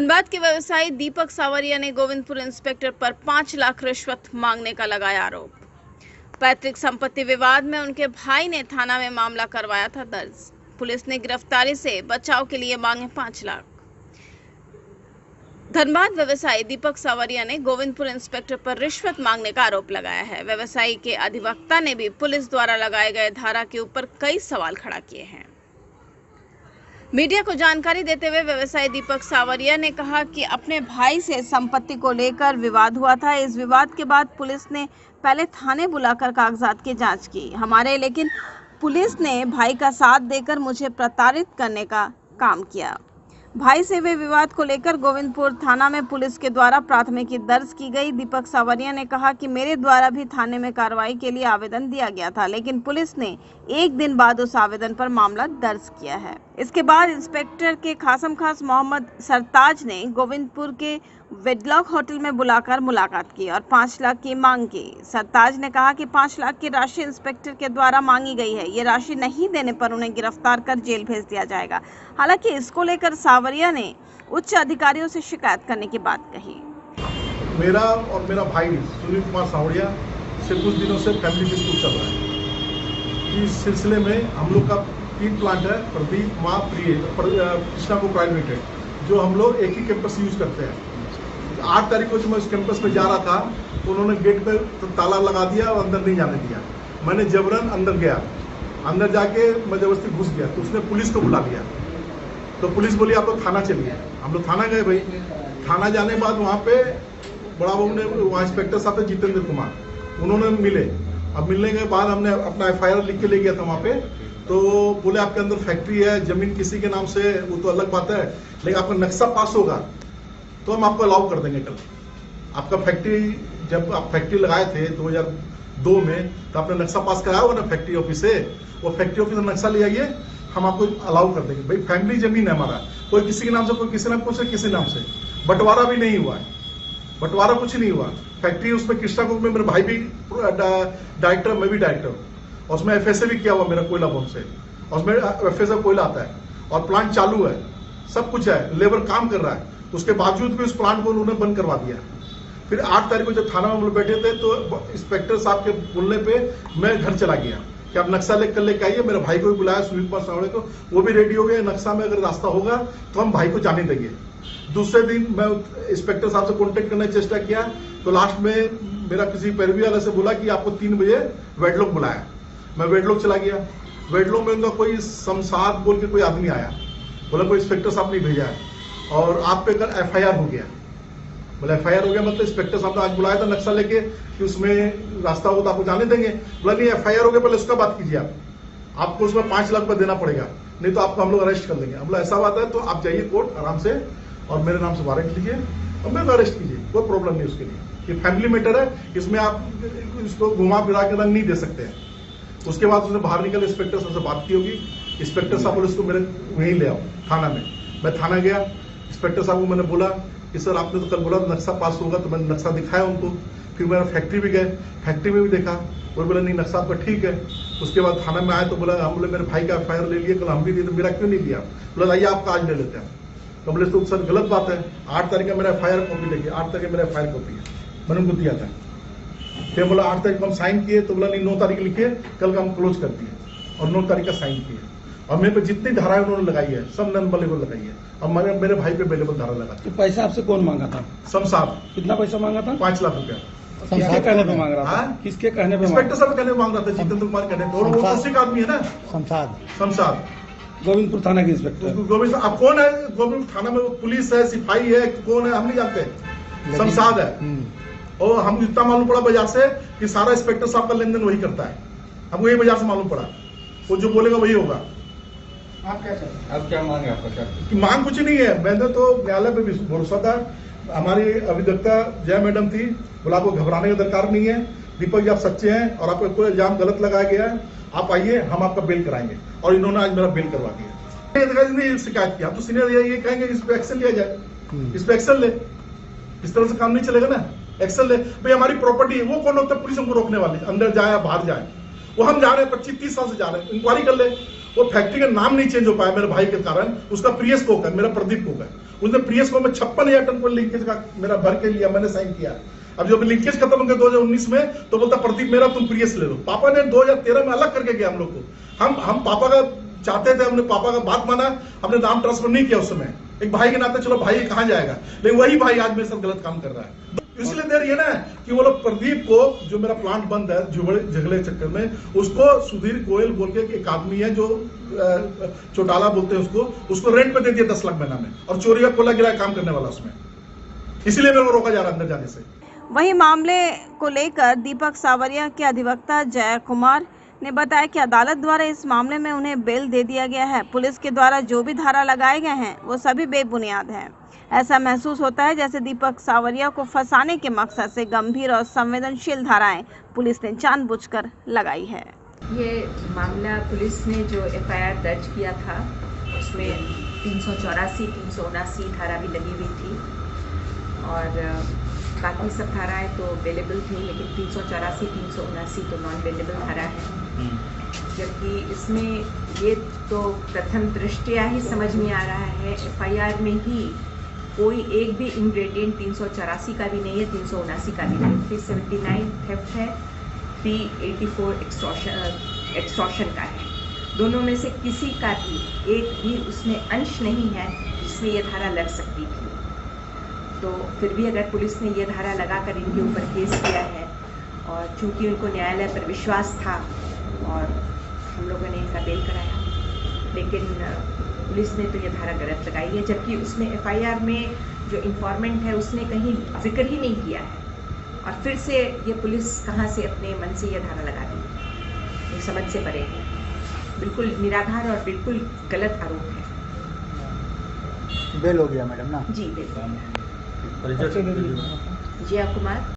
धनबाद के व्यवसायी दीपक सावरिया ने गोविंदपुर इंस्पेक्टर पर 5 लाख रिश्वत मांगने का लगाया आरोप। पैतृक संपत्ति विवाद में उनके भाई ने थाना में मामला करवाया था दर्ज। पुलिस ने गिरफ्तारी से बचाव के लिए मांगे 5 लाख। धनबाद व्यवसायी दीपक सावरिया ने गोविंदपुर इंस्पेक्टर पर रिश्वत मांगने का आरोप लगाया है। व्यवसायी के अधिवक्ता ने भी पुलिस द्वारा लगाए गए धारा के ऊपर कई सवाल खड़ा किए हैं। मीडिया को जानकारी देते हुए व्यवसायी दीपक सावरिया ने कहा कि अपने भाई से संपत्ति को लेकर विवाद हुआ था। इस विवाद के बाद पुलिस ने पहले थाने बुलाकर कागजात की जांच की लेकिन पुलिस ने भाई का साथ देकर मुझे प्रताड़ित करने का काम किया। भाई से हुए विवाद को लेकर गोविंदपुर थाना में पुलिस के द्वारा प्राथमिकी दर्ज की गई। दीपक सावरिया ने कहा कि मेरे द्वारा भी थाने में कार्रवाई के लिए आवेदन दिया गया था, लेकिन पुलिस ने एक दिन बाद उस आवेदन पर मामला दर्ज किया है। इसके बाद इंस्पेक्टर के खासम खास मोहम्मद सरताज ने गोविंदपुर के वेडलॉक होटल में बुलाकर मुलाकात की और 5 लाख की मांग की। सरताज ने कहा कि 5 लाख की राशि इंस्पेक्टर के द्वारा मांगी गई है। ये राशि नहीं देने पर उन्हें गिरफ्तार कर जेल भेज दिया जाएगा। हालांकि इसको लेकर सावरिया ने उच्च अधिकारियों से शिकायत करने की बात कही। मेरा और मेरा भाई सुनील कुमार सावरिया से कुछ दिनों से फैमिली डिस्प्यूट चल रहा है। इस सिलसिले में हम लोग का 3 प्लांट है, प्रदीप, माँ, प्रिय, कृष्णा को प्राइवेट है, जो हम लोग एक ही कैंपस यूज करते हैं। 8 तारीख को जब मैं उस कैंपस में जा रहा था तो उन्होंने गेट पे ताला लगा दिया और अंदर नहीं जाने दिया। मैंने जबरन अंदर गया, अंदर जाके मैं जबरदस्ती घुस गया तो उसने पुलिस को बुला लिया। तो पुलिस बोली आप लोग थाना चलिए। हम लोग थाना गए। भाई थाना जाने के बाद वहाँ पे बड़ा बाबू ने, वहाँ इंस्पेक्टर साहब थे जितेंद्र कुमार, उन्होंने मिले। अब मिलने के बाद हमने अपना FIR लिख के ले गया था वहाँ पे। तो बोले आपके अंदर फैक्ट्री है, जमीन किसी के नाम से, वो तो अलग बात है, लेकिन आपका नक्शा पास होगा तो हम आपको अलाउ कर देंगे। कल आपका फैक्ट्री, जब आप फैक्ट्री लगाए थे 2002 में, तो आपने नक्शा पास कराया होगा ना फैक्ट्री ऑफिस से। वो फैक्ट्री ऑफिस में नक्शा ले आइए, हम आपको अलाउ कर देंगे। भाई फैमिली जमीन है हमारा, कोई किसी के नाम से, कोई किसी नाम, कोई किसी नाम से। बंटवारा भी नहीं हुआ है, बंटवारा कुछ नहीं हुआ। फैक्ट्री उसमें कृष्णा को, मेरे भाई भी डायरेक्टर, मैं भी डायरेक्टर, और उसमें FSA भी किया हुआ मेरा कोयला बम से, और उसमें FSA कोयला आता है और प्लांट चालू है, सब कुछ है, लेबर काम कर रहा है। उसके बावजूद भी उस प्लांट को उन्होंने बंद करवा दिया। फिर 8 तारीख को जब थाना में हम लोग बैठे थे तो इंस्पेक्टर साहब के बोलने पे मैं घर चला गया कि आप नक्शा लेकर आइए। मेरे भाई को भी बुलाया, सुनील कुमार सावड़े को, वो भी रेडी हो गए। नक्शा में अगर रास्ता होगा तो हम भाई को जाने देंगे। दूसरे दिन मैं इंस्पेक्टर साहब से कॉन्टेक्ट करने की चेष्टा किया तो लास्ट में मेरा किसी पैरवी वाले से बोला कि आपको 3 बजे वेडलॉक बुलाया। मैं वेडलॉक चला गया। वेडलॉक में उनका कोई शमशाद बोल के कोई आदमी आया, बोला कोई इंस्पेक्टर साहब ने भेजा है और आप पे कल FIR हो गया। बोला FIR हो गया मतलब इंस्पेक्टर साहब ने आज बुलाया था नक्शा लेके कि उसमें रास्ता हो तो आपको जाने देंगे। बोला नहीं, FIR हो गया, पहले उसका बात कीजिए। आपको उसमें 5 लाख रुपया देना पड़ेगा, नहीं तो आपको हम लोग अरेस्ट कर देंगे। बोला ऐसा बात है तो आप जाइए कोर्ट आराम से और मेरे नाम से वारंट लीजिए और मेरे को अरेस्ट कीजिए, कोई प्रॉब्लम नहीं उसके लिए। ये फैमिली मैटर है, इसमें आप इसको घुमा फिरा के रंग नहीं दे सकते हैं। उसके बाद उसने बाहर निकल इंस्पेक्टर साहब से बात की होगी। इंस्पेक्टर साहब बोले उसको मेरे वहीं ले आओ थाना में। मैं थाना गया, इंस्पेक्टर साहब को मैंने बोला कि सर आपने तो कल बोला नक्शा पास होगा, तो मैंने नक्शा दिखाया उनको। फिर मैंने फैक्ट्री भी गए, फैक्ट्री में भी देखा, वो बोला नहीं नक्शा आपका ठीक है। उसके बाद थाना में आए तो बोला हम बोले मेरे भाई का FIR ले लिए, कल हम भी दिए, तो मेरा क्यों नहीं लिया? बोला आइए आपका आज ले लेते हैं। तो बोले तो सर गलत बात है, 8 तारीख का मेरा FIR कॉपी लेके, 8 तारीख मेरा FIR कॉपी है, मैंने उनको दिया था। फिर बोला 8 तारीख को हम साइन किए, तो बोला नहीं 9 तारीख लिखे, कल का हम क्लोज कर दिए और 9 तारीख का साइन किए। और मेरे पे जितनी धाराएं उन्होंने लगाई है सब नॉन अवेलेबल लगाई है और मेरे भाई पे अवेलेबल धारा लगा। तो पैसा आपसे कौन मांगा था? शमशाद। कितना पैसा मांगा था? 5 लाख रुपया। किसके कहने पे मांग रहा था? किसके कहने पे? इंस्पेक्टर साहब कहने पे मांग रहा था, जितेंद्र कुमार कहने पे। और वो उसी का आदमी है ना, शमशाद, गोविंदपुर थाना के इंस्पेक्टर। गोविंद अब कौन है? गोविंदपुर थाना में पुलिस है, सिपाही है, कौन है हम नहीं जानते। शमशाद है। और हम इतना मालूम पड़ा बाजार से कि सारा इंस्पेक्टर साहब का लेन देन वही करता है। हमको यही बाजार से मालूम पड़ा, वो जो बोलेगा वही होगा। आप क्या चाहते हैं? अब क्या मांग है आपका? मांग कुछ नहीं है, मैंने तो न्यायालय पे भरोसा था। हमारी अभिदक्ता जय मैडम थी, बोला आपको घबराने की दरकार नहीं है, दीपक जी आप सच्चे हैं और आपको कोई इल्जाम गलत लगाया गया है, आप आइए हम आपका बेल कराएंगे। और इन्होंने आज मेरा बेल करवा दिया। ने शिकायत किया तो सीनियर ये कहेंगे इस पे एक्शन लिया जाए, इस पे एक्शन ले। इस तरह से काम नहीं चलेगा ना, एक्शन ले। भाई हमारी प्रॉपर्टी है, वो कौन होता है पुलिस हमको रोकने वाले? अंदर जाए बाहर जाए, वो हम जा रहे हैं 25-30 साल से जा रहे हैं, इंक्वायरी कर ले। वो फैक्ट्री का नाम नहीं चेंज हो पाया मेरे भाई के कारण, उसका प्रियस कोक है, मेरा प्रदीप कोक है। उसने प्रियस को में 56,000 टन पर लिंकेज का मेरा भर के लिया, मैंने साइन किया। अब जब लिंकेज खत्म हो गया 2019 में, तो बोलता प्रदीप मेरा तुम प्रियस ले लो। पापा ने 2013 में अलग करके गया हम लोग को। हम पापा का चाहते थे, हमने पापा का बात माना, हमने नाम ट्रांसफर नहीं किया उस समय। एक भाई के नाते चलो भाई कहां जाएगा, लेकिन वही भाई आज मेरे साथ गलत काम कर रहा है। इसलिए देर ये ना कि वो लोग प्रदीप को, जो मेरा प्लांट बंद है झगड़े चक्कर में, उसको सुधीर गोयल बोल के एक आदमी है जो चौटाला बोलते हैं उसको रेंट पे दे दिया 10 लाख महीना में, और चोरी का कोला गिरा काम करने वाला उसमें। इसीलिए मेरे को रोका जा रहा है अंदर जाने से। वहीं मामले को लेकर दीपक सावरिया के अधिवक्ता जय कुमार ने बताया कि अदालत द्वारा इस मामले में उन्हें बेल दे दिया गया है। पुलिस के द्वारा जो भी धारा लगाए गए हैं वो सभी बेबुनियाद हैं। ऐसा महसूस होता है जैसे दीपक सावरिया को फंसाने के मकसद से गंभीर और संवेदनशील धाराएं पुलिस ने जानबूझकर लगाई है। ये मामला पुलिस ने जो एफआईआर दर्ज किया था उसमें 384, 379 धारा भी लगी हुई थी, और बाकी सब धाराएं तो अवेलेबल थी, लेकिन 384, 379 तो नॉन अवेलेबल धारा है। जबकि इसमें ये तो प्रथम दृष्टया ही समझ में आ रहा है, एफआईआर में ही कोई एक भी इंग्रेडिएंट 384 का भी नहीं है, 379 का भी नहीं। 379 थेफ्ट है, 384 एक्सटॉर्शन का है। दोनों में से किसी का भी एक भी उसमें अंश नहीं है जिसमें ये धारा लग सकती थी। तो फिर भी अगर पुलिस ने ये धारा लगाकर इनके ऊपर केस किया है, और चूंकि उनको न्यायालय पर विश्वास था और हम लोगों ने इनका बेल कराया, लेकिन पुलिस ने तो ये धारा गलत लगाई है। जबकि उसमें एफआईआर में जो इन्फॉर्मेंट है उसने कहीं जिक्र ही नहीं किया है, और फिर से ये पुलिस कहाँ से अपने मन से ये धारा लगा दी, ये समझ से परे है। बिल्कुल निराधार और बिल्कुल गलत आरोप है। बेल हो गया मैडम ना? जी बेल। जय कुमार।